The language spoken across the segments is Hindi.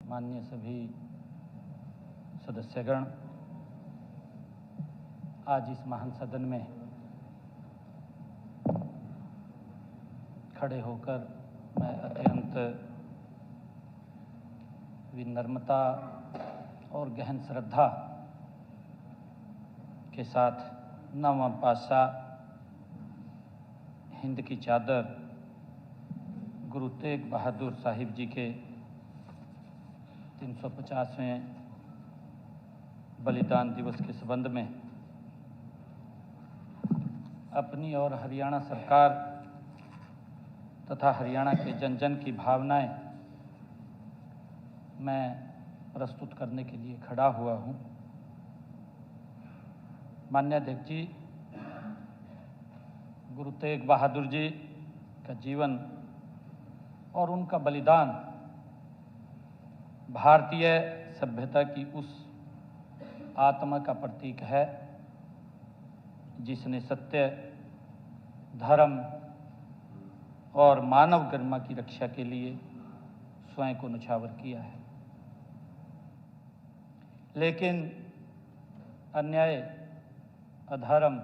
माननीय सभी सदस्यगण, आज इस महान सदन में खड़े होकर मैं अत्यंत विनम्रता और गहन श्रद्धा के साथ नौवां पातशाह हिंद की चादर गुरु तेग बहादुर साहिब जी के 350वें बलिदान दिवस के संबंध में अपनी और हरियाणा सरकार तथा हरियाणा के जन जन की भावनाएं मैं प्रस्तुत करने के लिए खड़ा हुआ हूं। माननीय अध्यक्ष जी, गुरु तेग बहादुर जी का जीवन और उनका बलिदान भारतीय सभ्यता की उस आत्मा का प्रतीक है जिसने सत्य, धर्म और मानव गरिमा की रक्षा के लिए स्वयं को न्यौछावर किया है। लेकिन अन्याय, अधर्म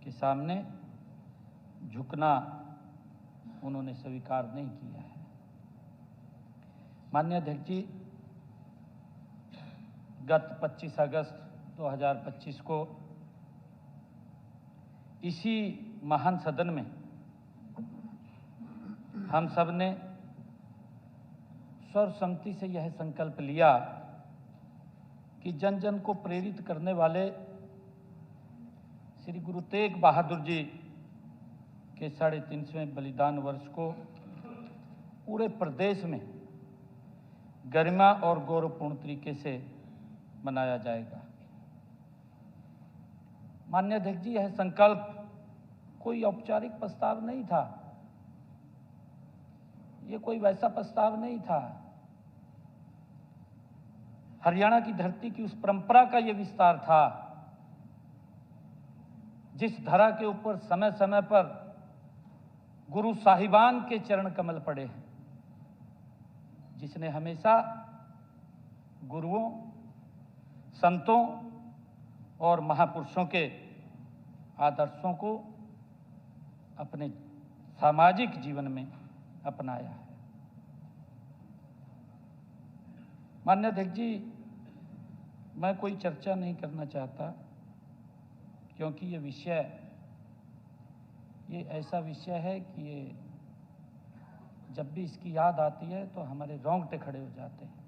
के सामने झुकना उन्होंने स्वीकार नहीं किया है। माननीय अध्यक्ष जी, गत 25 अगस्त 2025 को इसी महान सदन में हम सब ने सर्वसम्मति से यह संकल्प लिया कि जन जन को प्रेरित करने वाले श्री गुरु तेग बहादुर जी के 350वें बलिदान वर्ष को पूरे प्रदेश में गरिमा और गौरवपूर्ण तरीके से मनाया जाएगा। माननीय अध्यक्ष जी, यह संकल्प कोई औपचारिक प्रस्ताव नहीं था, ये कोई वैसा प्रस्ताव नहीं था। हरियाणा की धरती की उस परंपरा का यह विस्तार था जिस धरा के ऊपर समय समय पर गुरु साहिबान के चरण कमल पड़े हैं, जिसने हमेशा गुरुओं, संतों और महापुरुषों के आदर्शों को अपने सामाजिक जीवन में अपनाया है। माननीय अध्यक्ष जी, मैं कोई चर्चा नहीं करना चाहता क्योंकि ये ऐसा विषय है कि ये जब भी इसकी याद आती है तो हमारे रोंगटे खड़े हो जाते हैं।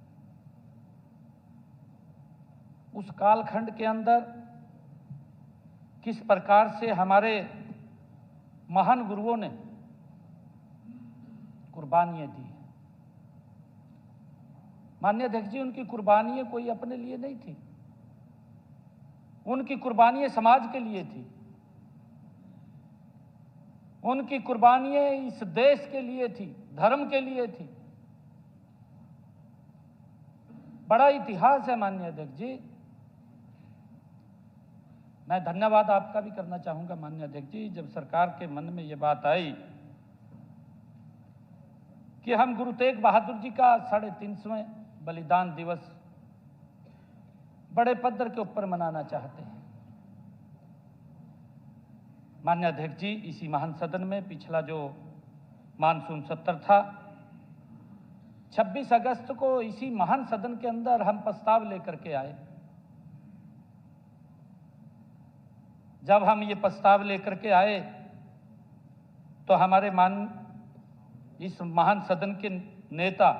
उस कालखंड के अंदर किस प्रकार से हमारे महान गुरुओं ने कुर्बानियां दी। माननीय अध्यक्ष जी, उनकी कुर्बानियां कोई अपने लिए नहीं थी, उनकी कुर्बानियां समाज के लिए थी, उनकी कुर्बानियां इस देश के लिए थी, धर्म के लिए थी। बड़ा इतिहास है माननीय अध्यक्ष जी। मैं धन्यवाद आपका भी करना चाहूंगा माननीय अध्यक्ष जी, जब सरकार के मन में यह बात आई कि हम गुरु तेग बहादुर जी का 350वें बलिदान दिवस बड़े पद्धर के ऊपर मनाना चाहते हैं। माननीय अध्यक्ष जी, इसी महान सदन में पिछला जो मानसून सत्र था, 26 अगस्त को इसी महान सदन के अंदर हम प्रस्ताव लेकर के आए। जब हम ये प्रस्ताव लेकर के आए तो हमारे इस महान सदन के नेता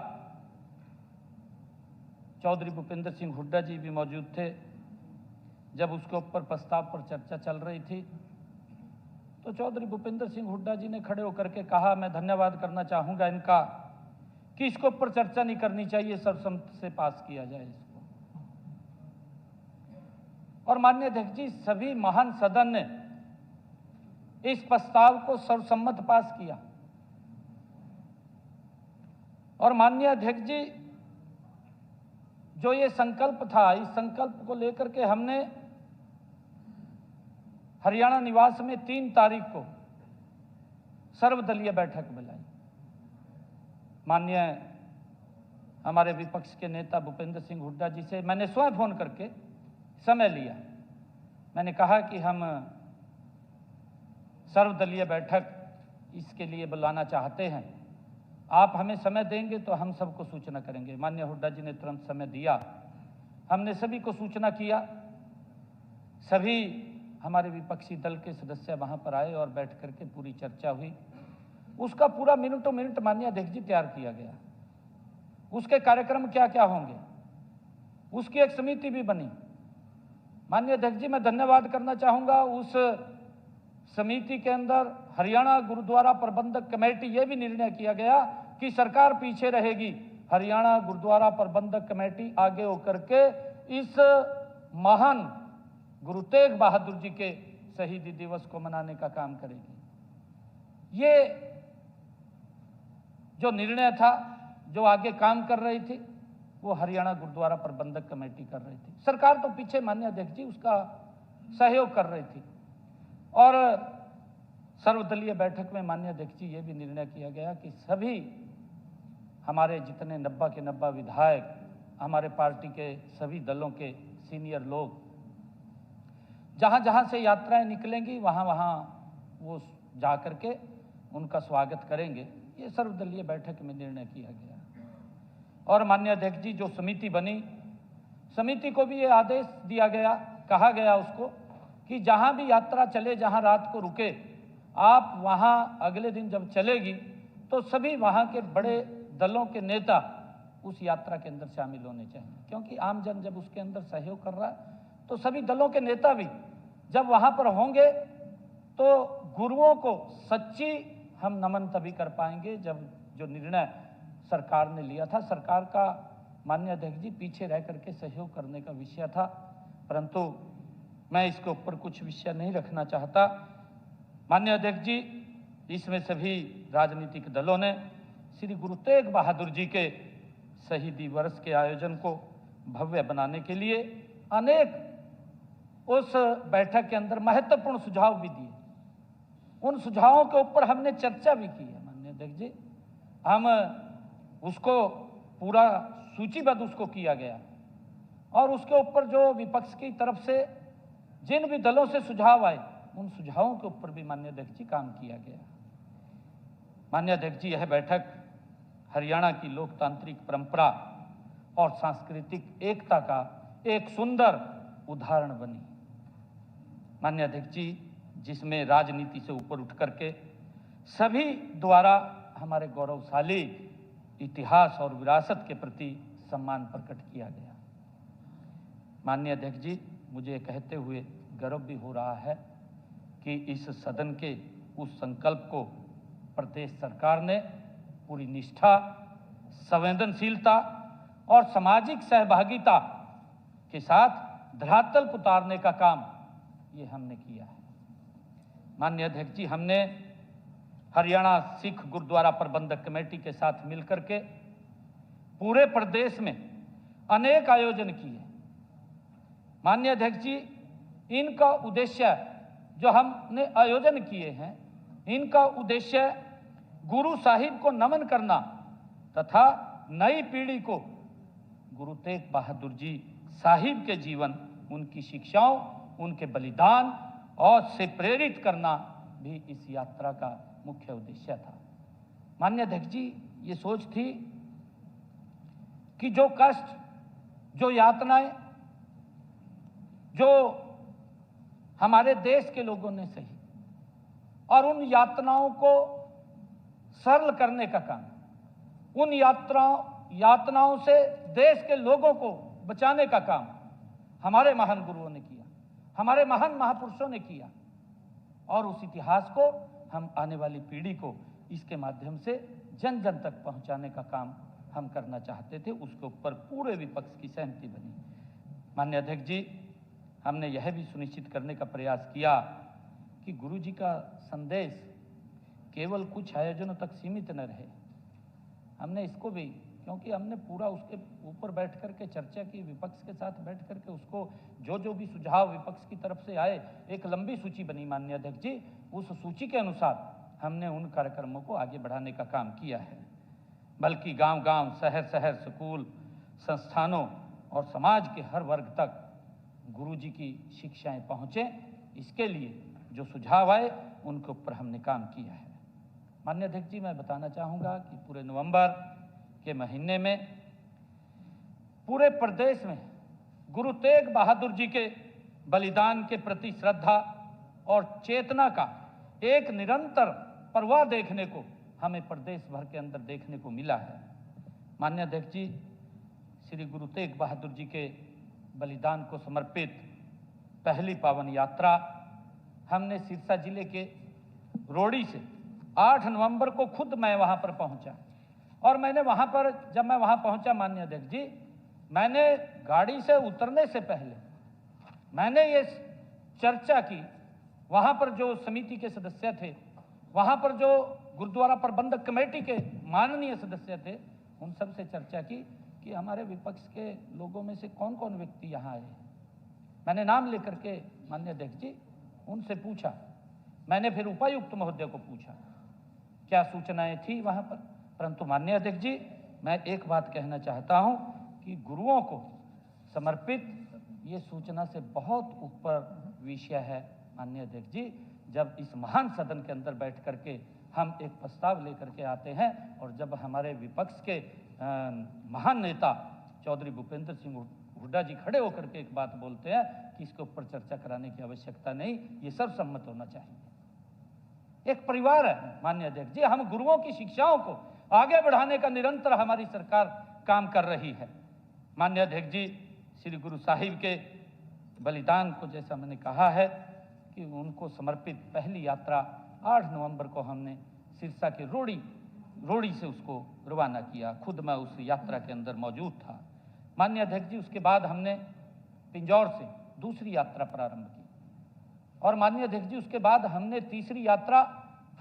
चौधरी भूपेंद्र सिंह हुड्डा जी भी मौजूद थे। जब उसके ऊपर प्रस्ताव पर चर्चा चल रही थी तो चौधरी भूपेंद्र सिंह हुड्डा जी ने खड़े होकर के कहा, मैं धन्यवाद करना चाहूंगा इनका कि इसके ऊपर चर्चा नहीं करनी चाहिए, सर्वसम्मति से पास किया जाए इसको। और माननीय अध्यक्ष जी, सभी महान सदन ने इस प्रस्ताव को सर्वसम्मत पास किया। और माननीय अध्यक्ष जी, जो ये संकल्प था, इस संकल्प को लेकर के हमने हरियाणा निवास में 3 तारीख को सर्वदलीय बैठक बुलाई। माननीय हमारे विपक्ष के नेता भूपेंद्र सिंह हुड्डा जी से मैंने स्वयं फोन करके समय लिया। मैंने कहा कि हम सर्वदलीय बैठक इसके लिए बुलाना चाहते हैं, आप हमें समय देंगे तो हम सबको सूचना करेंगे। माननीय हुड्डा जी ने तुरंत समय दिया, हमने सभी को सूचना किया, सभी हमारे विपक्षी दल के सदस्य वहां पर आए और बैठ करके पूरी चर्चा हुई। उसका पूरा मिनटों मिनट माननीय अध्यक्ष जी तैयार किया गया, उसके कार्यक्रम क्या क्या होंगे, उसकी एक समिति भी बनी। माननीय अध्यक्ष जी, मैं धन्यवाद करना चाहूंगा उस समिति के अंदर हरियाणा गुरुद्वारा प्रबंधक कमेटी, यह भी निर्णय किया गया कि सरकार पीछे रहेगी, हरियाणा गुरुद्वारा प्रबंधक कमेटी आगे होकर के इस महान गुरु तेग बहादुर जी के शहीदी दिवस को मनाने का काम करेगी। ये जो निर्णय था, जो आगे काम कर रही थी, वो हरियाणा गुरुद्वारा प्रबंधक कमेटी कर रही थी। सरकार तो पीछे माननीय अध्यक्ष जी उसका सहयोग कर रही थी। और सर्वदलीय बैठक में माननीय अध्यक्ष जी ये भी निर्णय किया गया कि सभी हमारे जितने 90 के 90 विधायक, हमारे पार्टी के सभी दलों के सीनियर लोग जहां जहां से यात्राएं निकलेंगी वहां वहां वो जा करके उनका स्वागत करेंगे। ये सर्वदलीय बैठक में निर्णय किया गया। और माननीय अध्यक्ष जी, जो समिति बनी, समिति को भी ये आदेश दिया गया, कहा गया उसको कि जहां भी यात्रा चले, जहां रात को रुके, आप वहां अगले दिन जब चलेगी तो सभी वहां के बड़े दलों के नेता उस यात्रा के अंदर शामिल होने चाहिए, क्योंकि आमजन जब उसके अंदर सहयोग कर रहा है तो सभी दलों के नेता भी जब वहां पर होंगे तो गुरुओं को सच्ची हम नमन तभी कर पाएंगे जब जो निर्णय सरकार ने लिया था, सरकार का माननीय अध्यक्ष जी पीछे रह करके सहयोग करने का विषय था, परंतु मैं इसके ऊपर कुछ विषय नहीं रखना चाहता। माननीय अध्यक्ष जी, इसमें सभी राजनीतिक दलों ने श्री गुरु तेग बहादुर जी के शहीदी वर्ष के आयोजन को भव्य बनाने के लिए अनेक उस बैठक के अंदर महत्वपूर्ण सुझाव भी दिए। उन सुझावों के ऊपर हमने चर्चा भी की है माननीय अध्यक्ष जी। हम उसको पूरा सूचीबद्ध उसको किया गया और उसके ऊपर जो विपक्ष की तरफ से जिन भी दलों से सुझाव आए, उन सुझावों के ऊपर भी माननीय अध्यक्ष जी काम किया गया। माननीय अध्यक्ष जी, यह बैठक हरियाणा की लोकतांत्रिक परंपरा और सांस्कृतिक एकता का एक सुंदर उदाहरण बनी। माननीय अध्यक्ष जी, जिसमें राजनीति से ऊपर उठ करके सभी द्वारा हमारे गौरवशाली इतिहास और विरासत के प्रति सम्मान प्रकट किया गया। माननीय अध्यक्ष जी, मुझे कहते हुए गर्व भी हो रहा है कि इस सदन के उस संकल्प को प्रदेश सरकार ने पूरी निष्ठा, संवेदनशीलता और सामाजिक सहभागिता के साथ धरातल पर उतारने का काम ये हमने किया है। माननीय अध्यक्ष जी, हमने हरियाणा सिख गुरुद्वारा प्रबंधक कमेटी के साथ मिलकर के पूरे प्रदेश में अनेक आयोजन किए। माननीय अध्यक्ष जी, इनका उद्देश्य जो हमने आयोजन किए हैं, इनका उद्देश्य गुरु साहिब को नमन करना तथा नई पीढ़ी को गुरु तेग बहादुर जी साहिब के जीवन, उनकी शिक्षाओं, उनके बलिदान और से प्रेरित करना भी इस यात्रा का मुख्य उद्देश्य था। माननीय अध्यक्ष जी, ये सोच थी कि जो कष्ट, जो यातनाएं जो हमारे देश के लोगों ने सही और उन यातनाओं को सरल करने का काम, उन यातनाओं से देश के लोगों को बचाने का काम हमारे महान गुरुओं ने किया, हमारे महान महापुरुषों ने किया। और उस इतिहास को हम आने वाली पीढ़ी को इसके माध्यम से जन जन तक पहुंचाने का काम हम करना चाहते थे। उसके ऊपर पूरे विपक्ष की सहमति बनी। माननीय अध्यक्ष जी, हमने यह भी सुनिश्चित करने का प्रयास किया कि गुरु जी का संदेश केवल कुछ आयोजनों तक सीमित न रहे। हमने इसको भी, क्योंकि हमने पूरा उसके ऊपर बैठ करके चर्चा की, विपक्ष के साथ बैठ करके उसको जो भी सुझाव विपक्ष की तरफ से आए, एक लंबी सूची बनी माननीय अध्यक्ष जी। उस सूची के अनुसार हमने उन कार्यक्रमों को आगे बढ़ाने का काम किया है। बल्कि गांव-गांव, शहर-शहर, स्कूल, संस्थानों और समाज के हर वर्ग तक गुरुजी की शिक्षाएं पहुँचें, इसके लिए जो सुझाव आए उनके ऊपर हमने काम किया है। माननीय अध्यक्ष जी, मैं बताना चाहूँगा कि पूरे नवंबर के महीने में पूरे प्रदेश में गुरु तेग बहादुर जी के बलिदान के प्रति श्रद्धा और चेतना का एक निरंतर प्रवाह देखने को हमें प्रदेश भर के अंदर देखने को मिला है। माननीय अध्यक्ष जी, श्री गुरु तेग बहादुर जी के बलिदान को समर्पित पहली पावन यात्रा हमने सिरसा जिले के रोड़ी से 8 नवंबर को खुद मैं वहां पर पहुंचा और मैंने वहां पर जब मैं वहां पहुंचा माननीय अध्यक्ष जी, मैंने गाड़ी से उतरने से पहले मैंने ये चर्चा की, वहां पर जो समिति के सदस्य थे, वहां पर जो गुरुद्वारा प्रबंधक कमेटी के माननीय सदस्य थे, उन सब से चर्चा की कि हमारे विपक्ष के लोगों में से कौन कौन व्यक्ति यहाँ आए। मैंने नाम लेकर के माननीय अध्यक्ष जी उनसे पूछा। मैंने फिर उपायुक्त महोदय को पूछा क्या सूचनाएं थी वहां पर। परंतु माननीय अध्यक्ष जी, मैं एक बात कहना चाहता हूं कि गुरुओं को समर्पित ये सूचना से बहुत ऊपर विषय है। माननीय अध्यक्ष जी, जब इस महान सदन के अंदर बैठ करके हम एक प्रस्ताव लेकर के आते हैं और जब हमारे विपक्ष के महान नेता चौधरी भूपेंद्र सिंह हुड्डा जी खड़े होकर के एक बात बोलते हैं कि इसके ऊपर चर्चा कराने की आवश्यकता नहीं, ये सर्वसम्मत होना चाहिए। एक परिवार है माननीय अध्यक्ष जी, हम गुरुओं की शिक्षाओं को आगे बढ़ाने का निरंतर हमारी सरकार काम कर रही है। माननीय अध्यक्ष जी, श्री गुरु साहिब के बलिदान को जैसा मैंने कहा है कि उनको समर्पित पहली यात्रा 8 नवंबर को हमने सिरसा के रोड़ी से उसको रवाना किया। खुद मैं उस यात्रा के अंदर मौजूद था। माननीय अध्यक्ष जी, उसके बाद हमने पिंजौर से दूसरी यात्रा प्रारंभ की और माननीय अध्यक्ष जी उसके बाद हमने तीसरी यात्रा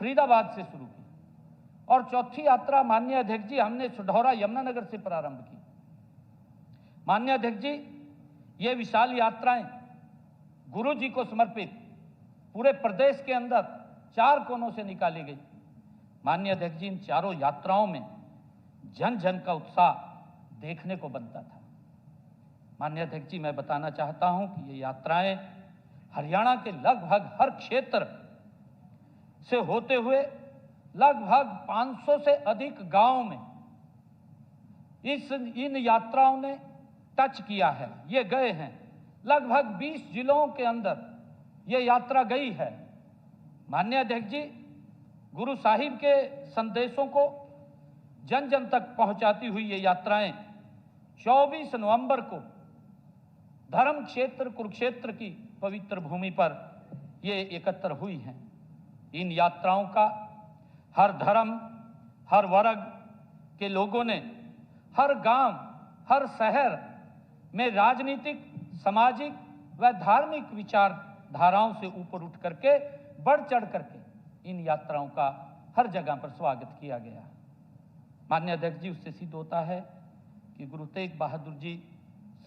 फरीदाबाद से शुरू की और चौथी यात्रा माननीय अध्यक्ष जी हमने सुढौरा यमुनानगर से प्रारंभ की। माननीय अध्यक्ष जी, ये विशाल यात्राएं गुरु जी को समर्पित पूरे प्रदेश के अंदर 4 कोनों से निकाली गई। माननीय अध्यक्ष जी, इन चारों यात्राओं में जन जन का उत्साह देखने को बनता था। माननीय अध्यक्ष जी, मैं बताना चाहता हूं कि ये यात्राएं हरियाणा के लगभग हर क्षेत्र से होते हुए लगभग 500 से अधिक गांवों में इन यात्राओं ने टच किया है, ये गए हैं। लगभग 20 जिलों के अंदर ये यात्रा गई है। माननीय अध्यक्ष जी, गुरु साहिब के संदेशों को जन जन तक पहुंचाती हुई ये यात्राएं 24 नवंबर को धर्म क्षेत्र कुरुक्षेत्र की पवित्र भूमि पर ये एकत्र हुई हैं। इन यात्राओं का हर धर्म, हर वर्ग के लोगों ने हर गांव, हर शहर में राजनीतिक, सामाजिक व धार्मिक विचारधाराओं से ऊपर उठ करके बढ़ चढ़ करके इन यात्राओं का हर जगह पर स्वागत किया गया। माननीय अध्यक्ष जी, उससे सिद्ध होता है कि गुरु तेग बहादुर जी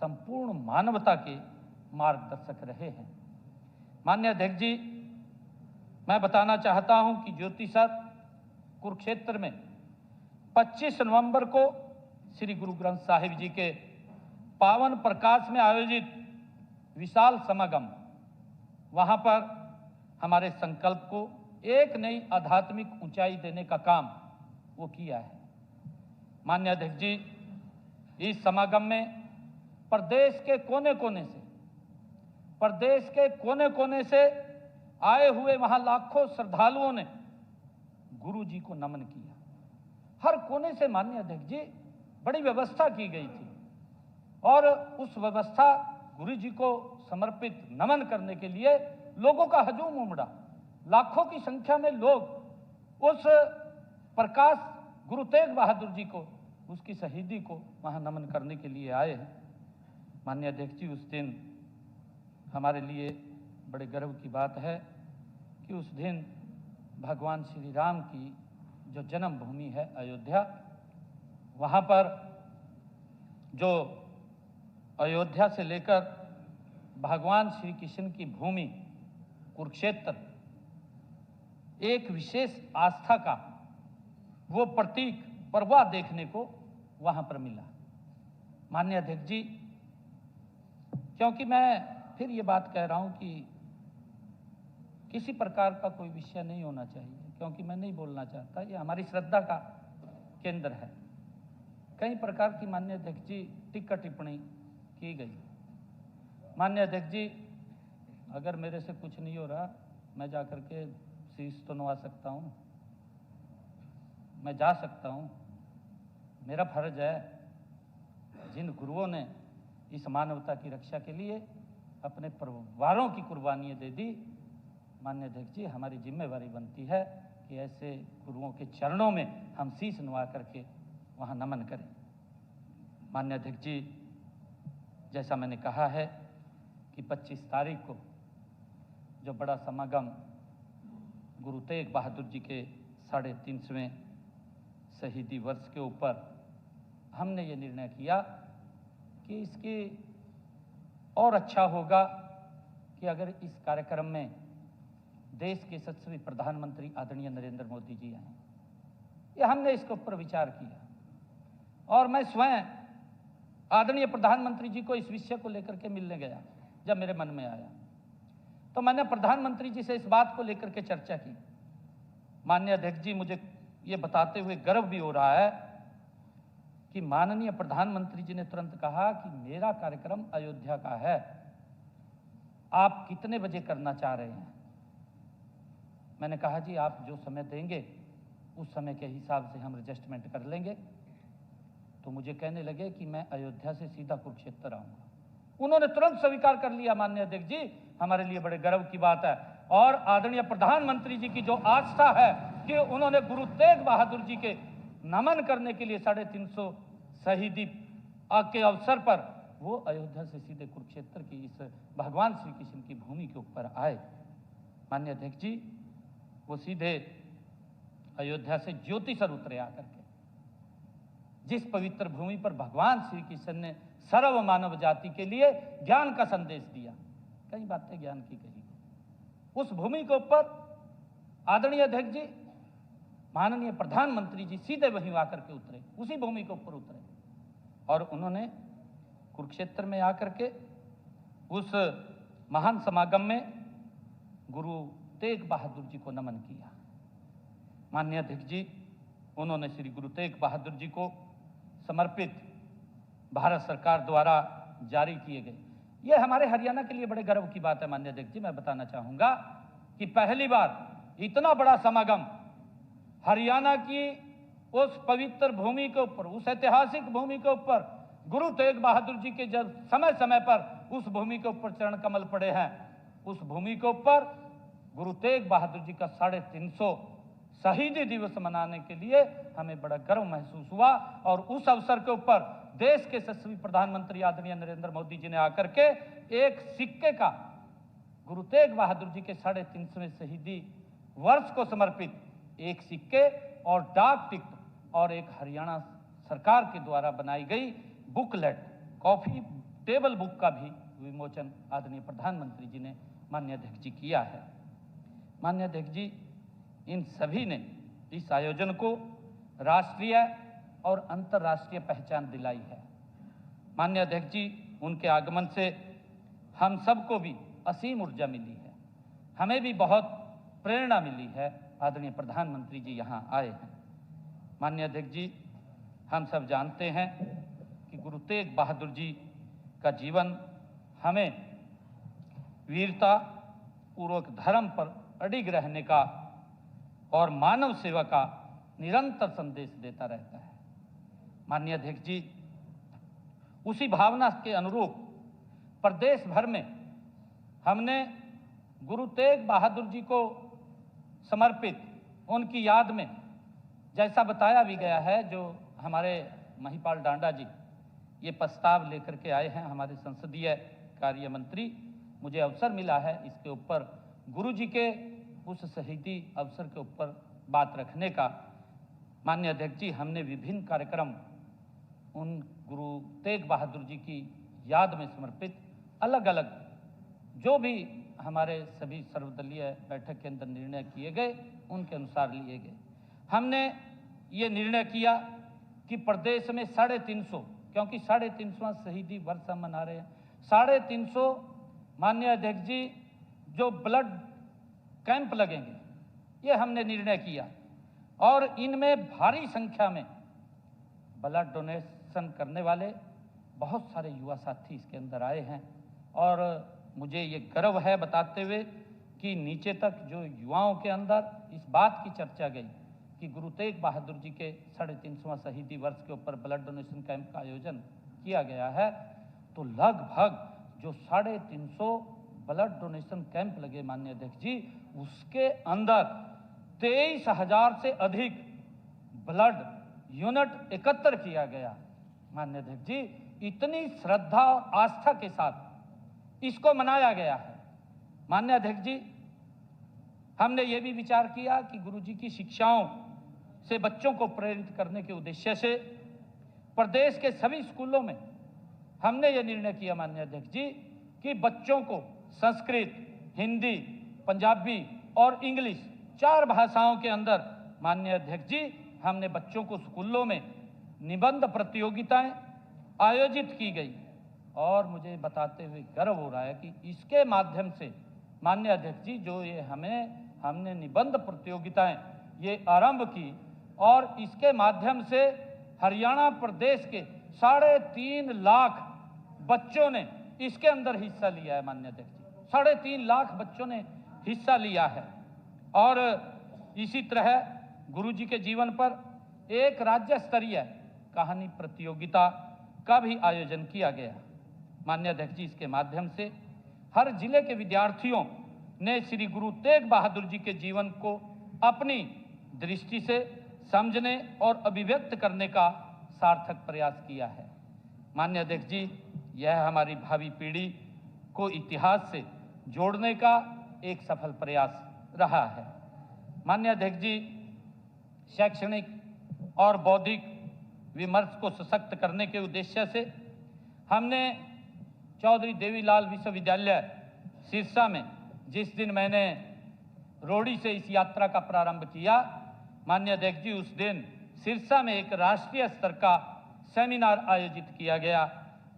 संपूर्ण मानवता के मार्गदर्शक रहे हैं। माननीय अध्यक्ष जी, मैं बताना चाहता हूं कि ज्योति सर कुरुक्षेत्र में 25 नवंबर को श्री गुरु ग्रंथ साहिब जी के पावन प्रकाश में आयोजित विशाल समागम, वहां पर हमारे संकल्प को एक नई आध्यात्मिक ऊंचाई देने का काम वो किया है। माननीय अध्यक्ष जी, इस समागम में प्रदेश के कोने कोने से आए हुए वहां लाखों श्रद्धालुओं ने गुरु जी को नमन किया। हर कोने से माननीय अध्यक्ष जी बड़ी व्यवस्था की गई थी और उस व्यवस्था गुरु जी को समर्पित नमन करने के लिए लोगों का हजूम उमड़ा। लाखों की संख्या में लोग उस प्रकाश गुरु तेग बहादुर जी को, उसकी शहीदी को वहां नमन करने के लिए आए हैं। माननीय अध्यक्ष जी, उस दिन हमारे लिए बड़े गर्व की बात है कि उस दिन भगवान श्री राम की जो जन्मभूमि है अयोध्या, वहाँ पर जो अयोध्या से लेकर भगवान श्री कृष्ण की भूमि कुरुक्षेत्र, एक विशेष आस्था का वो प्रतीक प्रवाह देखने को वहां पर मिला। माननीय अध्यक्ष जी, क्योंकि मैं फिर ये बात कह रहा हूं कि किसी प्रकार का कोई विषय नहीं होना चाहिए, क्योंकि मैं नहीं बोलना चाहता, ये हमारी श्रद्धा का केंद्र है। कई प्रकार की माननीय अध्यक्ष जी टीका टिप्पणी की गई। माननीय अध्यक्ष जी, अगर मेरे से कुछ नहीं हो रहा, मैं जाकर के शीश तो नवा सकता हूं, मैं जा सकता हूं, मेरा फर्ज है। जिन गुरुओं ने इस मानवता की रक्षा के लिए अपने परिवारों की कुर्बानियां दे दी, माननीय अध्यक्ष जी, हमारी जिम्मेवारी बनती है कि ऐसे गुरुओं के चरणों में हम शीश नवा करके वहां नमन करें। माननीय अध्यक्ष जी, जैसा मैंने कहा है कि 25 तारीख को जो बड़ा समागम गुरु तेग बहादुर जी के 350वें शहीदी वर्ष के ऊपर हमने ये निर्णय किया कि इसकी और अच्छा होगा कि अगर इस कार्यक्रम में देश के यशस्वी प्रधानमंत्री आदरणीय नरेंद्र मोदी जी आए। ये हमने इसके ऊपर विचार किया और मैं स्वयं आदरणीय प्रधानमंत्री जी को इस विषय को लेकर के मिलने गया। जब मेरे मन में आया तो मैंने प्रधानमंत्री जी से इस बात को लेकर के चर्चा की। माननीय अध्यक्ष जी, मुझे ये बताते हुए गर्व भी हो रहा है कि माननीय प्रधानमंत्री जी ने तुरंत कहा कि मेरा कार्यक्रम अयोध्या का है, आप कितने बजे करना चाह रहे हैं। मैंने कहा जी, आप जो समय देंगे उस समय के हिसाब से हम एडजस्टमेंट कर लेंगे। तो मुझे कहने लगे कि मैं अयोध्या से सीधा कुरुक्षेत्र आऊंगा। उन्होंने तुरंत स्वीकार कर लिया। माननीय अध्यक्ष जी, हमारे लिए बड़े गर्व की बात है। और आदरणीय प्रधानमंत्री जी की जो आस्था है कि उन्होंने गुरु तेग बहादुर जी के नमन करने के लिए 350 शहीदी के अवसर पर वो अयोध्या से सीधे कुरुक्षेत्र की इस भगवान श्री कृष्ण की भूमि के ऊपर आए। माननीय अध्यक्ष जी, वो सीधे अयोध्या से ज्योतिसर उतरे आकर के, जिस पवित्र भूमि पर भगवान श्री कृष्ण ने सर्व मानव जाति के लिए ज्ञान का संदेश दिया। कई बातें ज्ञान की कही, उस भूमि के ऊपर आदरणीय अध्यक्ष जी, माननीय प्रधानमंत्री जी सीधे वहीं आकर के उतरे, उसी भूमि के ऊपर उतरे और उन्होंने कुरुक्षेत्र में आकर के उस महान समागम में गुरु तेग बहादुर जी को नमन किया। माननीय अध्यक्ष जी, उन्होंने श्री गुरु तेग बहादुर जी को समर्पित भारत सरकार द्वारा जारी किए गए, ये हमारे हरियाणा के लिए बड़े गर्व की बात है। माननीय अध्यक्ष जी, मैं बताना चाहूंगा कि पहली बार इतना बड़ा समागम हरियाणा की उस पवित्र भूमि के ऊपर, उस ऐतिहासिक भूमि के ऊपर, गुरु तेग बहादुर जी के जब समय समय पर उस भूमि के ऊपर चरण कमल पड़े हैं, उस भूमि के ऊपर गुरु तेग बहादुर जी का 350 शहीदी दिवस मनाने के लिए हमें बड़ा गर्व महसूस हुआ। और उस अवसर के ऊपर देश के यशस्वी प्रधानमंत्री आदरणीय नरेंद्र मोदी जी ने आकर के एक सिक्के का गुरु तेग बहादुर जी के 350वें शहीदी वर्ष को समर्पित एक सिक्के और डाक टिकट और एक हरियाणा सरकार के द्वारा बनाई गई बुकलेट, कॉफी टेबल बुक का भी विमोचन आदरणीय प्रधानमंत्री जी ने माननीय अध्यक्ष जी किया है। माननीय अध्यक्ष जी, इन सभी ने इस आयोजन को राष्ट्रीय और अंतर्राष्ट्रीय पहचान दिलाई है। माननीय अध्यक्ष जी, उनके आगमन से हम सबको भी असीम ऊर्जा मिली है, हमें भी बहुत प्रेरणा मिली है। आदरणीय प्रधानमंत्री जी यहाँ आए हैं। माननीय अध्यक्ष जी, हम सब जानते हैं कि गुरु तेग बहादुर जी का जीवन हमें वीरता पूर्वक धर्म पर अडिग रहने का और मानव सेवा का निरंतर संदेश देता रहता है। माननीय अध्यक्ष जी, उसी भावना के अनुरूप प्रदेश भर में हमने गुरु तेग बहादुर जी को समर्पित उनकी याद में, जैसा बताया भी गया है, जो हमारे महिपाल डांडा जी ये प्रस्ताव लेकर के आए हैं, हमारे संसदीय कार्य मंत्री, मुझे अवसर मिला है इसके ऊपर गुरु जी के उस शहीदी अवसर के ऊपर बात रखने का। माननीय अध्यक्ष जी, हमने विभिन्न कार्यक्रम उन गुरु तेग बहादुर जी की याद में समर्पित अलग अलग जो भी हमारे सभी सर्वदलीय बैठक के अंदर निर्णय किए गए, उनके अनुसार लिए गए। हमने ये निर्णय किया कि प्रदेश में 350, क्योंकि 350वां शहीदी वर्ष हम मना रहे हैं, 350 माननीय अध्यक्ष जी जो ब्लड कैंप लगेंगे, ये हमने निर्णय किया और इनमें भारी संख्या में ब्लड डोनेशन करने वाले बहुत सारे युवा साथी इसके अंदर आए हैं और मुझे ये गर्व है बताते हुए कि नीचे तक जो युवाओं के अंदर इस बात की चर्चा गई कि गुरु तेग बहादुर जी के 350वां शहीदी वर्ष के ऊपर ब्लड डोनेशन कैंप का आयोजन किया गया है, तो लगभग जो 350 ब्लड डोनेशन कैंप लगे माननीय अध्यक्ष जी, उसके अंदर 23,000 से अधिक ब्लड यूनिट एकत्र किया गया। माननीय अध्यक्ष जी, इतनी श्रद्धा और आस्था के साथ इसको मनाया गया है। माननीय अध्यक्ष जी, हमने ये भी विचार किया कि गुरु जी की शिक्षाओं से बच्चों को प्रेरित करने के उद्देश्य से प्रदेश के सभी स्कूलों में हमने ये निर्णय किया माननीय अध्यक्ष जी कि बच्चों को संस्कृत, हिंदी, पंजाबी और इंग्लिश 4 भाषाओं के अंदर माननीय अध्यक्ष जी हमने बच्चों को स्कूलों में निबंध प्रतियोगिताएं आयोजित की गई और मुझे बताते हुए गर्व हो रहा है कि इसके माध्यम से माननीय अध्यक्ष जी जो ये हमने निबंध प्रतियोगिताएं ये आरंभ की और इसके माध्यम से हरियाणा प्रदेश के 3.5 लाख बच्चों ने इसके अंदर हिस्सा लिया है। माननीय अध्यक्ष जी 3.5 लाख बच्चों ने हिस्सा लिया है और इसी तरह गुरु जी के जीवन पर एक राज्य स्तरीय कहानी प्रतियोगिता का भी आयोजन किया गया। माननीय अध्यक्ष जी, इसके माध्यम से हर जिले के विद्यार्थियों ने श्री गुरु तेग बहादुर जी के जीवन को अपनी दृष्टि से समझने और अभिव्यक्त करने का सार्थक प्रयास किया है। माननीय अध्यक्ष जी, यह हमारी भावी पीढ़ी को इतिहास से जोड़ने का एक सफल प्रयास रहा है। माननीय अध्यक्ष जी, शैक्षणिक और बौद्धिक विमर्श को सशक्त करने के उद्देश्य से हमने चौधरी देवीलाल विश्वविद्यालय सिरसा में जिस दिन मैंने रोड़ी से इस यात्रा का प्रारंभ किया, माननीय अध्यक्ष जी, उस दिन सिरसा में एक राष्ट्रीय स्तर का सेमिनार आयोजित किया गया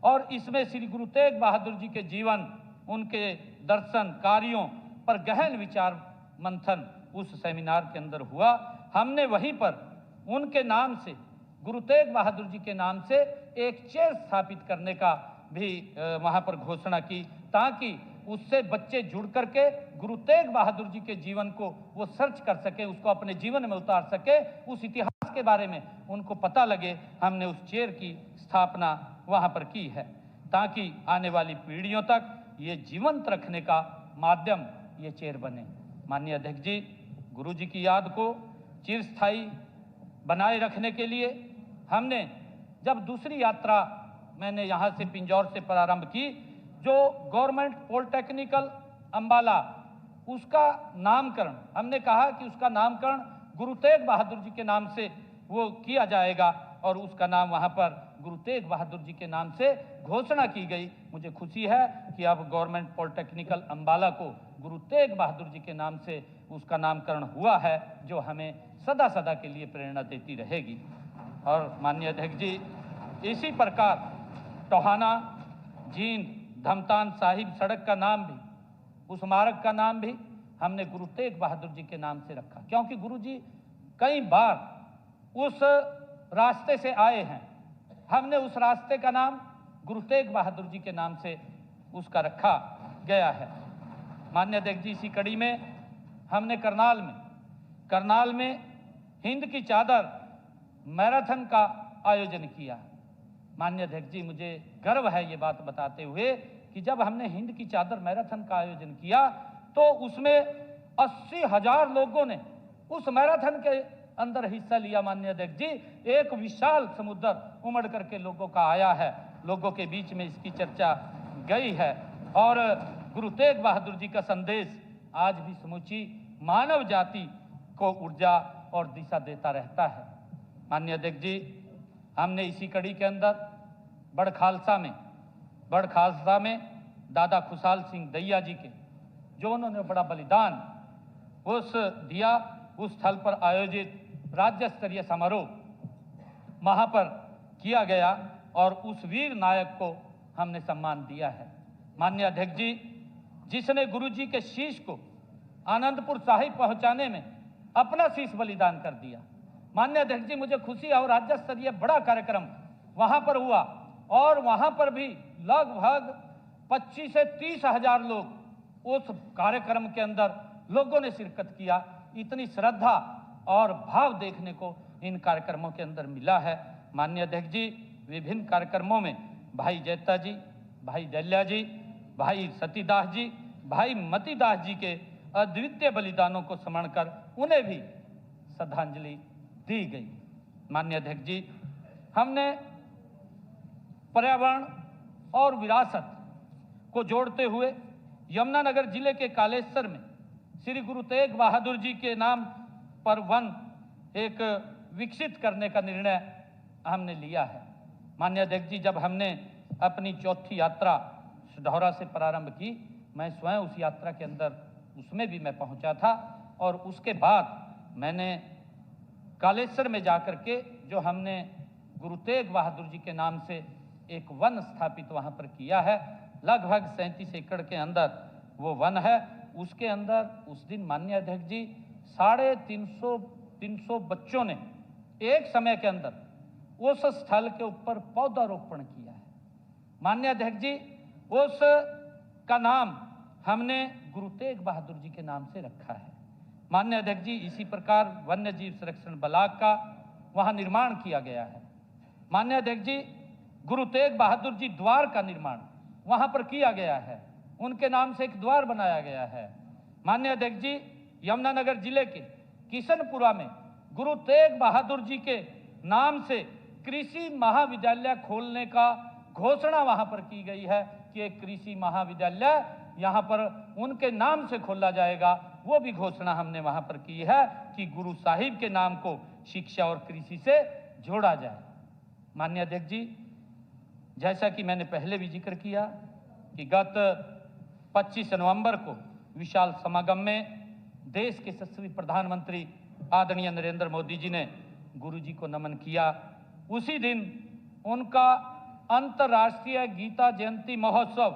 और इसमें श्री गुरु तेग बहादुर जी के जीवन, उनके दर्शन कार्यों पर गहन विचार मंथन उस सेमिनार के अंदर हुआ। हमने वहीं पर उनके नाम से, गुरु तेग बहादुर जी के नाम से एक चेयर स्थापित करने का भी वहां पर घोषणा की ताकि उससे बच्चे जुड़ करके गुरु तेग बहादुर जी के जीवन को वो सर्च कर सके, उसको अपने जीवन में उतार सके, उस इतिहास के बारे में उनको पता लगे। हमने उस चेयर की स्थापना वहां पर की है ताकि आने वाली पीढ़ियों तक ये जीवंत रखने का माध्यम ये चेयर बने। माननीय अध्यक्ष जी, गुरु जी की याद को चिरस्थायी बनाए रखने के लिए हमने जब दूसरी यात्रा मैंने यहाँ से पिंजौर से प्रारंभ की, जो गवर्नमेंट पॉलिटेक्निकल अंबाला, उसका नामकरण हमने कहा कि उसका नामकरण गुरु तेग बहादुर जी के नाम से वो किया जाएगा और उसका नाम वहाँ पर गुरु तेग बहादुर जी के नाम से घोषणा की गई। मुझे खुशी है कि अब गवर्नमेंट पॉलिटेक्निकल अंबाला को गुरु तेग बहादुर जी के नाम से उसका नामकरण हुआ है, जो हमें सदा सदा के लिए प्रेरणा देती रहेगी। और माननीय अध्यक्ष जी, इसी प्रकार टोहाना, जींद, धमतान साहिब सड़क का नाम भी, उस मार्ग का नाम भी हमने गुरु तेग बहादुर जी के नाम से रखा, क्योंकि गुरु जी कई बार उस रास्ते से आए हैं। हमने उस रास्ते का नाम गुरु तेग बहादुर जी के नाम से उसका रखा गया है। माननीय अध्यक्ष जी, इसी कड़ी में हमने करनाल में हिंद की चादर मैराथन का आयोजन किया। माननीय अध्यक्ष जी, मुझे गर्व है ये बात बताते हुए कि जब हमने हिंद की चादर मैराथन का आयोजन किया तो उसमें 80,000 लोगों ने उस मैराथन के अंदर हिस्सा लिया। माननीय अध्यक्ष जी, एक विशाल समुद्र उमड़ करके लोगों का आया है, लोगों के बीच में इसकी चर्चा गई है और गुरु तेग बहादुर जी का संदेश आज भी समूची मानव जाति को ऊर्जा और दिशा देता रहता है। माननीय अध्यक्ष जी, हमने इसी कड़ी के अंदर बड़खालसा में दादा खुशहाल सिंह दैया जी के, जो उन्होंने बड़ा बलिदान दिया, उस स्थल पर आयोजित राज्य स्तरीय समारोह वहाँ पर किया गया और उस वीर नायक को हमने सम्मान दिया है। माननीय अध्यक्ष जी, जिसने गुरु जी के शीश को आनंदपुर साहिब पहुंचाने में अपना शीश बलिदान कर दिया। माननीय अध्यक्ष जी, मुझे खुशी है और राज्य स्तरीय बड़ा कार्यक्रम वहां पर हुआ और वहां पर भी लगभग 25 से 30 हजार लोग उस कार्यक्रम के अंदर लोगों ने शिरकत किया। इतनी श्रद्धा और भाव देखने को इन कार्यक्रमों के अंदर मिला है। माननीय अध्यक्ष जी, विभिन्न कार्यक्रमों में भाई जैता जी, भाई दल्या जी, भाई सतीदास जी, भाई मतीदास जी के अद्वितीय बलिदानों को स्मरण कर उन्हें भी श्रद्धांजलि दी गई। माननीय अध्यक्ष जी, हमने पर्यावरण और विरासत को जोड़ते हुए यमुनानगर जिले के कालेश्वर में श्री गुरु तेग बहादुर जी के नाम पर वन एक विकसित करने का निर्णय हमने लिया है। माननीय अध्यक्ष जी, जब हमने अपनी चौथी यात्रा सिढौरा से प्रारंभ की, मैं स्वयं उस यात्रा के अंदर उसमें भी मैं पहुंचा था और उसके बाद मैंने कालेश्वर में जाकर के जो हमने गुरु तेग बहादुर जी के नाम से एक वन स्थापित वहां पर किया है, लगभग 37 एकड़ के अंदर वो वन है। उसके अंदर उस दिन माननीय अध्यक्ष जी 350 बच्चों ने एक समय के अंदर उस स्थल के ऊपर पौधारोपण किया है। माननीय अध्यक्ष जी, उस का नाम हमने गुरु तेग बहादुर जी के नाम से रखा है। माननीय अध्यक्ष जी, इसी प्रकार वन्य जीव संरक्षण ब्लॉक का वहां निर्माण किया गया है। माननीय अध्यक्ष जी, गुरु तेग बहादुर जी द्वार का निर्माण वहां पर किया गया है, उनके नाम से एक द्वार बनाया गया है। माननीय अध्यक्ष जी, यमुनानगर जिले के किशनपुरा में गुरु तेग बहादुर जी के नाम से कृषि महाविद्यालय खोलने का घोषणा वहां पर की गई है कि एक कृषि महाविद्यालय यहां पर उनके नाम से खोला जाएगा। वो भी घोषणा हमने वहां पर की है कि गुरु साहिब के नाम को शिक्षा और कृषि से जोड़ा जाए। माननीय अध्यक्ष जी, जैसा कि मैंने पहले भी जिक्र किया कि गत 25 नवंबर को विशाल समागम में देश के यशस्वी प्रधानमंत्री आदरणीय नरेंद्र मोदी जी ने गुरु जी को नमन किया। उसी दिन उनका अंतर्राष्ट्रीय गीता जयंती महोत्सव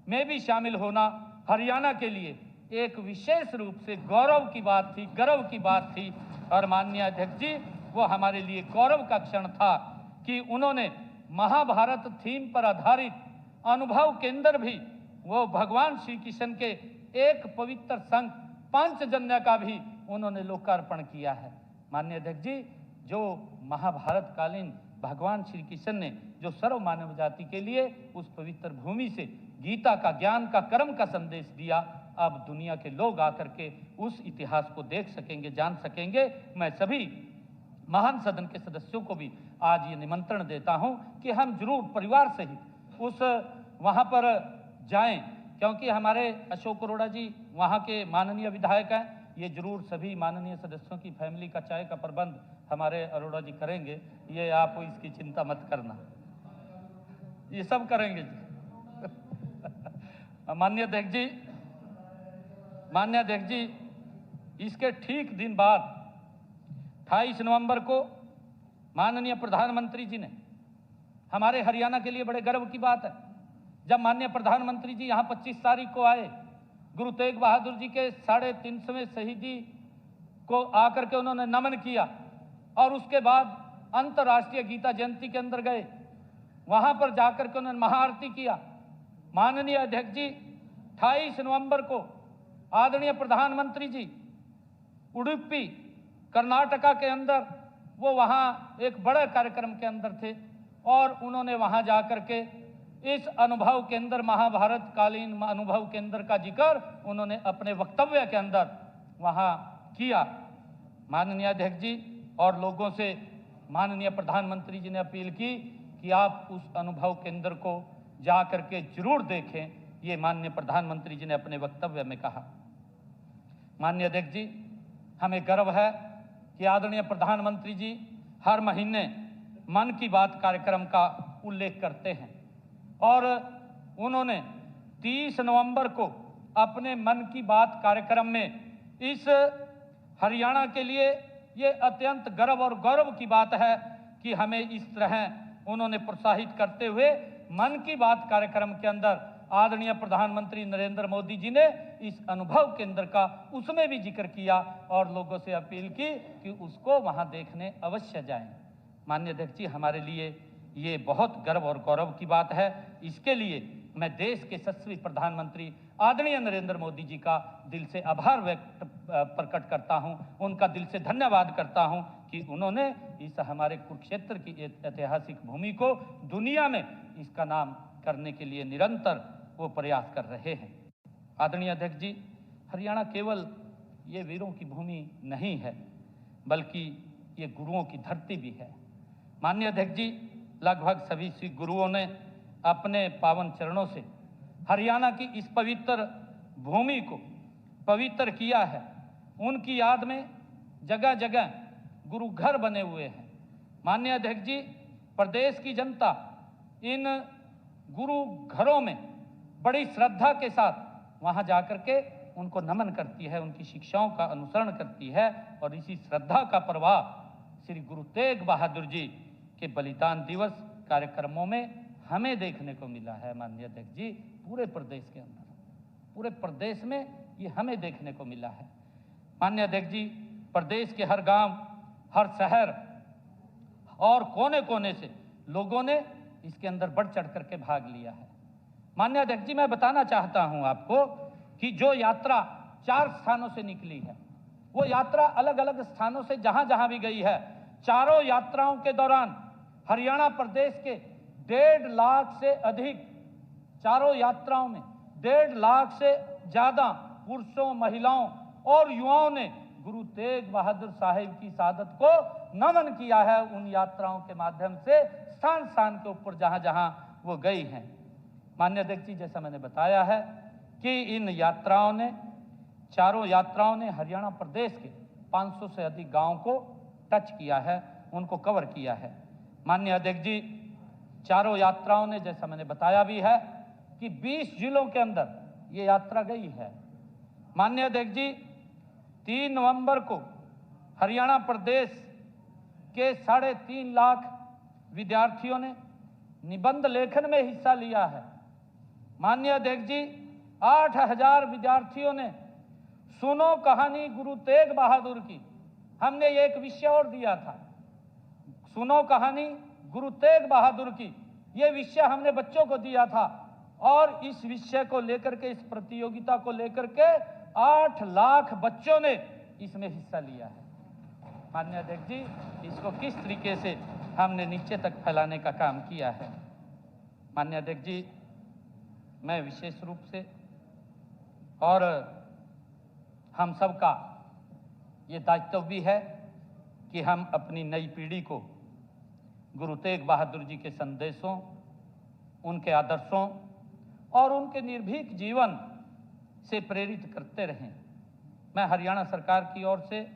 में भी शामिल होना हरियाणा के लिए एक विशेष रूप से गौरव की बात थी, गर्व की बात थी। और माननीय अध्यक्ष जी, वो हमारे लिए गौरव का क्षण था कि उन्होंने महाभारत थीम पर आधारित अनुभव केंद्र भी वो भगवान श्री कृष्ण के एक पवित्र संघ पांचजन्य का भी उन्होंने लोकार्पण किया है। माननीय अध्यक्ष जी, जो महाभारत कालीन भगवान श्री कृष्ण ने जो सर्व मानव जाति के लिए उस पवित्र भूमि से गीता का, ज्ञान का, कर्म का संदेश दिया, अब दुनिया के लोग आकर के उस इतिहास को देख सकेंगे, जान सकेंगे। मैं सभी महान सदन के सदस्यों को भी आज ये निमंत्रण देता हूं कि हम जरूर परिवार सहित उस वहां पर जाएं, क्योंकि हमारे अशोक अरोड़ा जी वहां के माननीय विधायक हैं। ये जरूर सभी माननीय सदस्यों की फैमिली का चाय का प्रबंध हमारे अरोड़ा जी करेंगे, ये आप इसकी चिंता मत करना, ये सब करेंगे जी। माननीय अध्यक्ष जी, इसके ठीक दिन बाद 28 नवंबर को माननीय प्रधानमंत्री जी ने, हमारे हरियाणा के लिए बड़े गर्व की बात है, जब माननीय प्रधानमंत्री जी यहाँ 25 तारीख को आए, गुरु तेग बहादुर जी के 350वें शहीदी को आकर के उन्होंने नमन किया और उसके बाद अंतर्राष्ट्रीय गीता जयंती के अंदर गए, वहां पर जाकर के उन्होंने महाआरती किया। माननीय अध्यक्ष जी, 28 नवंबर को आदरणीय प्रधानमंत्री जी उडुपी कर्नाटका के अंदर वो वहां एक बड़े कार्यक्रम के अंदर थे और उन्होंने वहां जाकर के इस अनुभव केंद्र, महाभारत कालीन अनुभव केंद्र का जिक्र उन्होंने अपने वक्तव्य के अंदर वहां किया। माननीय अध्यक्ष जी, और लोगों से माननीय प्रधानमंत्री जी ने अपील की कि आप उस अनुभव केंद्र को जाकर के जरूर देखें, ये माननीय प्रधानमंत्री जी ने अपने वक्तव्य में कहा। माननीय अध्यक्ष जी, हमें गर्व है कि आदरणीय प्रधानमंत्री जी हर महीने मन की बात कार्यक्रम का उल्लेख करते हैं और उन्होंने 30 नवंबर को अपने मन की बात कार्यक्रम में इस हरियाणा के लिए ये अत्यंत गर्व और गौरव की बात है कि हमें इस तरह उन्होंने प्रोत्साहित करते हुए मन की बात कार्यक्रम के अंदर आदरणीय प्रधानमंत्री नरेंद्र मोदी जी ने इस अनुभव केंद्र का उसमें भी जिक्र किया और लोगों से अपील की कि उसको वहां देखने अवश्य जाएं। माननीय अध्यक्ष जी, हमारे लिए ये बहुत गर्व और गौरव की बात है। इसके लिए मैं देश के यशस्वी प्रधानमंत्री आदरणीय नरेंद्र मोदी जी का दिल से आभार प्रकट करता हूं, उनका दिल से धन्यवाद करता हूं कि उन्होंने इस हमारे कुरुक्षेत्र की ऐतिहासिक भूमि को दुनिया में इसका नाम करने के लिए निरंतर वो प्रयास कर रहे हैं। आदरणीय अध्यक्ष जी, हरियाणा केवल ये वीरों की भूमि नहीं है, बल्कि ये गुरुओं की धरती भी है। माननीय अध्यक्ष जी, लगभग सभी सिख गुरुओं ने अपने पावन चरणों से हरियाणा की इस पवित्र भूमि को पवित्र किया है। उनकी याद में जगह जगह गुरु घर बने हुए हैं। माननीय अध्यक्ष जी, प्रदेश की जनता इन गुरु घरों में बड़ी श्रद्धा के साथ वहां जाकर के उनको नमन करती है, उनकी शिक्षाओं का अनुसरण करती है और इसी श्रद्धा का प्रभाव श्री गुरु तेग बहादुर जी के बलिदान दिवस कार्यक्रमों में हमें देखने को मिला है। माननीय अध्यक्ष जी, पूरे प्रदेश के अंदर, पूरे प्रदेश में ये हमें देखने को मिला है। माननीय अध्यक्ष जी, प्रदेश के हर गांव, हर शहर और कोने कोने से लोगों ने इसके अंदर बढ़ चढ़ करके भाग लिया है। माननीय अध्यक्ष जी, मैं बताना चाहता हूं आपको कि जो यात्रा 4 स्थानों से निकली है, वो यात्रा अलग अलग स्थानों से जहां जहां भी गई है, चारों यात्राओं के दौरान हरियाणा प्रदेश के 1.5 लाख से अधिक, चारों यात्राओं में 1.5 लाख से ज्यादा पुरुषों, महिलाओं और युवाओं ने गुरु तेग बहादुर साहिब की शहादत को नमन किया है। उन यात्राओं के माध्यम से स्थान स्थान के ऊपर जहां जहां वो गई हैं। माननीय अध्यक्ष जी, जैसा मैंने बताया है कि इन यात्राओं ने, चारों यात्राओं ने हरियाणा प्रदेश के 500 से अधिक गांवों को टच किया है, उनको कवर किया है। माननीय अध्यक्ष जी, चारों यात्राओं ने, जैसा मैंने बताया भी है कि 20 जिलों के अंदर ये यात्रा गई है। माननीय अध्यक्ष जी, 3 नवंबर को हरियाणा प्रदेश के 3.5 लाख विद्यार्थियों ने निबंध लेखन में हिस्सा लिया है। माननीय अध्यक्ष जी, 8000 विद्यार्थियों ने सुनो कहानी गुरु तेग बहादुर की, हमने ये एक विषय और दिया था, सुनो कहानी गुरु तेग बहादुर की, ये विषय हमने बच्चों को दिया था और इस विषय को लेकर के, इस प्रतियोगिता को लेकर के 8 लाख बच्चों ने इसमें हिस्सा लिया है। माननीय अध्यक्ष जी, इसको किस तरीके से हमने नीचे तक फैलाने का काम किया है। माननीय अध्यक्ष जी, मैं विशेष रूप से और हम सबका ये दायित्व भी है कि हम अपनी नई पीढ़ी को गुरु तेग बहादुर जी के संदेशों, उनके आदर्शों और उनके निर्भीक जीवन से प्रेरित करते रहें। मैं हरियाणा सरकार की ओर से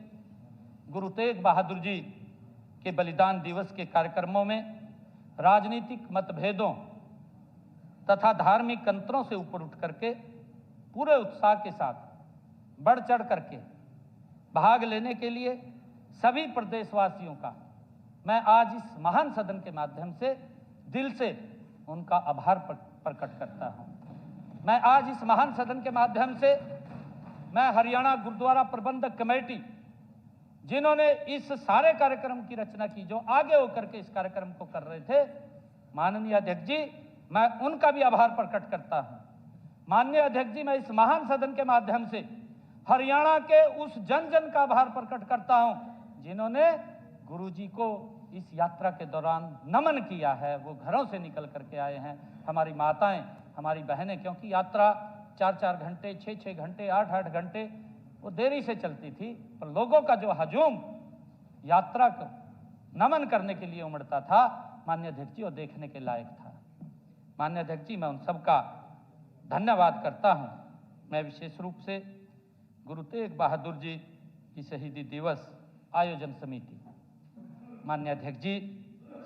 गुरु तेग बहादुर जी के बलिदान दिवस के कार्यक्रमों में राजनीतिक मतभेदों तथा धार्मिक अंतरों से ऊपर उठ करके पूरे उत्साह के साथ बढ़ चढ़ करके भाग लेने के लिए सभी प्रदेशवासियों का मैं आज इस महान सदन के माध्यम से दिल से उनका आभार प्रकट करता हूं। मैं आज इस महान सदन के माध्यम से मैं हरियाणा गुरुद्वारा प्रबंधक कमेटी, जिन्होंने इस सारे कार्यक्रम की रचना की, जो आगे होकर के इस कार्यक्रम को कर रहे थे, माननीय अध्यक्ष जी, मैं उनका भी आभार प्रकट करता हूं। माननीय अध्यक्ष जी, मैं इस महान सदन के माध्यम से हरियाणा के उस जन जन का आभार प्रकट करता हूं जिन्होंने गुरुजी को इस यात्रा के दौरान नमन किया है। वो घरों से निकल करके आए हैं, हमारी माताएं, हमारी बहनें, क्योंकि यात्रा 4-4 घंटे, 6-6 घंटे, 8-8 घंटे वो देरी से चलती थी, पर लोगों का जो हजूम यात्रा को नमन करने के लिए उमड़ता था, माननीय अध्यक्ष जी, वो देखने के लायक था। माननीय अध्यक्ष जी, मैं उन सबका धन्यवाद करता हूं। मैं विशेष रूप से गुरु तेग बहादुर जी की शहीदी दिवस आयोजन समिति, माननीय अध्यक्ष जी,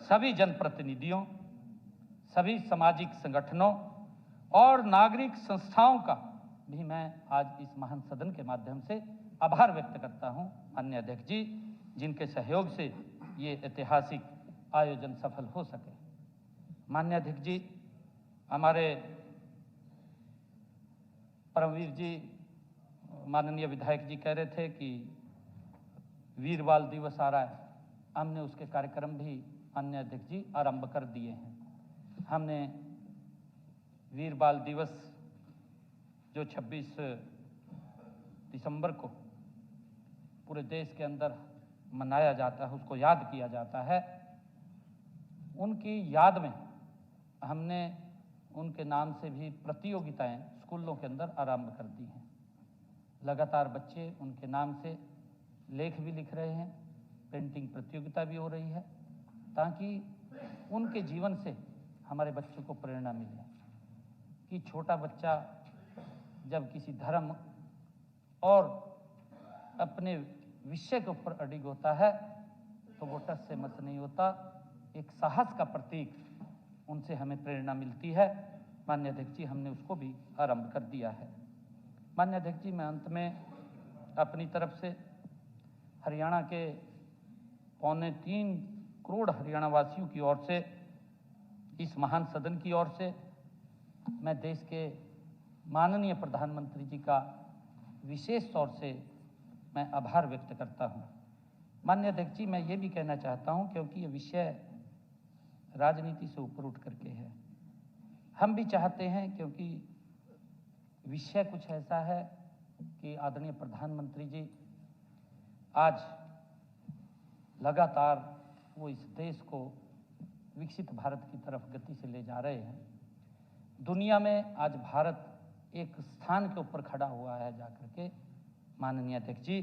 सभी जनप्रतिनिधियों, सभी सामाजिक संगठनों और नागरिक संस्थाओं का भी मैं आज इस महान सदन के माध्यम से आभार व्यक्त करता हूं। माननीय अध्यक्ष जी, जिनके सहयोग से ये ऐतिहासिक आयोजन सफल हो सके। माननीय अध्यक्ष जी, हमारे परमवीर जी, माननीय विधायक जी कह रहे थे कि वीर बाल दिवस आ रहा है, हमने उसके कार्यक्रम भी माननीय अध्यक्ष जी आरंभ कर दिए हैं। हमने वीर बाल दिवस जो 26 दिसंबर को पूरे देश के अंदर मनाया जाता है, उसको याद किया जाता है, उनकी याद में हमने उनके नाम से भी प्रतियोगिताएं स्कूलों के अंदर आरंभ कर दी हैं। लगातार बच्चे उनके नाम से लेख भी लिख रहे हैं, पेंटिंग प्रतियोगिता भी हो रही है, ताकि उनके जीवन से हमारे बच्चों को प्रेरणा मिले कि छोटा बच्चा जब किसी धर्म और अपने विषय के ऊपर अडिग होता है तो वो टस से मस नहीं होता, एक साहस का प्रतीक उनसे हमें प्रेरणा मिलती है। माननीय अध्यक्ष जी, हमने उसको भी आरंभ कर दिया है। माननीय अध्यक्ष जी, मैं अंत में अपनी तरफ से हरियाणा के 2.25 करोड़ हरियाणा वासियों की ओर से, इस महान सदन की ओर से, मैं देश के माननीय प्रधानमंत्री जी का विशेष तौर से मैं आभार व्यक्त करता हूं। माननीय अध्यक्ष जी, मैं ये भी कहना चाहता हूं, क्योंकि ये विषय राजनीति से ऊपर उठ करके है, हम भी चाहते हैं, क्योंकि विषय कुछ ऐसा है कि आदरणीय प्रधानमंत्री जी आज लगातार वो इस देश को विकसित भारत की तरफ गति से ले जा रहे हैं। दुनिया में आज भारत एक स्थान के ऊपर खड़ा हुआ है जाकर के। माननीय अध्यक्ष जी,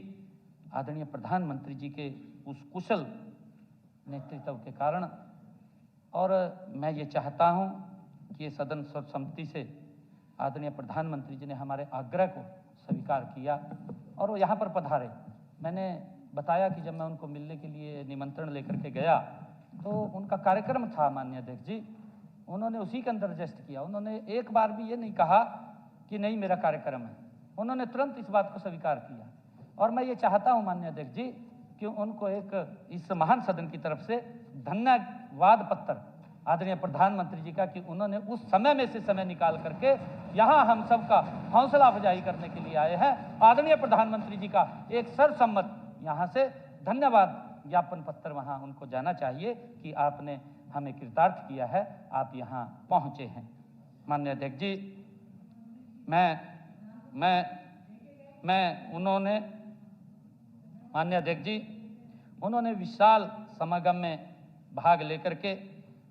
आदरणीय प्रधानमंत्री जी के उस कुशल नेतृत्व के कारण, और मैं ये चाहता हूं कि ये सदन सर्वसम्मति से आदरणीय प्रधानमंत्री जी ने हमारे आग्रह को स्वीकार किया और वो यहाँ पर पधारे। मैंने बताया कि जब मैं उनको मिलने के लिए निमंत्रण लेकर के गया तो उनका कार्यक्रम था माननीय अध्यक्ष जी, उन्होंने उसी के अंदर एडजस्ट किया। उन्होंने एक बार भी ये नहीं कहा कि नहीं मेरा कार्यक्रम है, उन्होंने तुरंत इस बात को स्वीकार किया। और मैं ये चाहता हूँ माननीय अध्यक्ष जी कि उनको एक इस महान सदन की तरफ से धन्यवाद पत्र आदरणीय प्रधानमंत्री जी का, कि उन्होंने उस समय में से समय निकाल करके यहाँ हम सबका हौसला अफजाई करने के लिए आए हैं। आदरणीय प्रधानमंत्री जी का एक सर्वसम्मत यहाँ से धन्यवाद ज्ञापन पत्र वहाँ उनको जाना चाहिए कि आपने हमें कृतार्थ किया है, आप यहाँ पहुँचे हैं। माननीय अध्यक्ष जी, उन्होंने माननीय अध्यक्ष जी, उन्होंने विशाल समागम में भाग लेकर के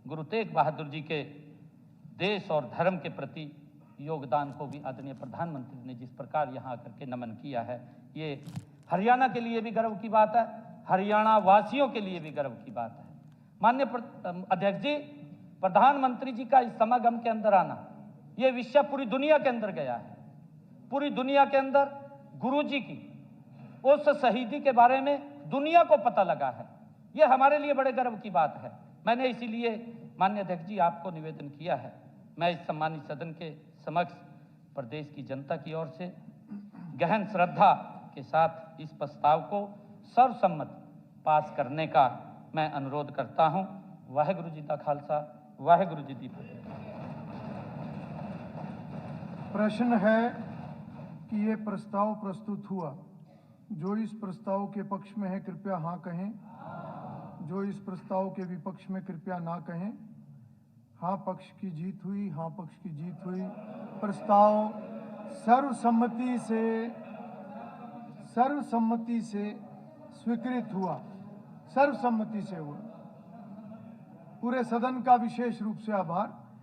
गुरु तेग बहादुर जी के देश और धर्म के प्रति योगदान को भी आदरणीय प्रधानमंत्री ने जिस प्रकार यहाँ आकर के नमन किया है, ये हरियाणा के लिए भी गर्व की बात है, हरियाणा वासियों के लिए भी गर्व की बात है। माननीय अध्यक्ष जी, प्रधानमंत्री जी का इस समागम के अंदर आना, ये विषय पूरी दुनिया के अंदर गया है। पूरी दुनिया के अंदर गुरु जी की उस शहीदी के बारे में दुनिया को पता लगा है, ये हमारे लिए बड़े गर्व की बात है। मैंने इसीलिए माननीय अध्यक्ष जी आपको निवेदन किया है, मैं इस सम्मानित सदन के समक्ष प्रदेश की जनता की ओर से गहन श्रद्धा के साथ इस प्रस्ताव को सर्वसम्मत पास करने का मैं अनुरोध करता हूं। वाहेगुरु जी का खालसा, वाहेगुरु जी की फतेह। प्रश्न है कि ये प्रस्ताव प्रस्तुत हुआ, जो इस प्रस्ताव के पक्ष में है कृपया हाँ कहें, जो इस प्रस्ताव के विपक्ष में कृपया ना कहें। हाँ पक्ष की जीत हुई, हाँ पक्ष की जीत हुई। प्रस्ताव सर्वसम्मति से स्वीकृत हुआ, सर्वसम्मति से हुआ। पूरे सदन का विशेष रूप से आभार।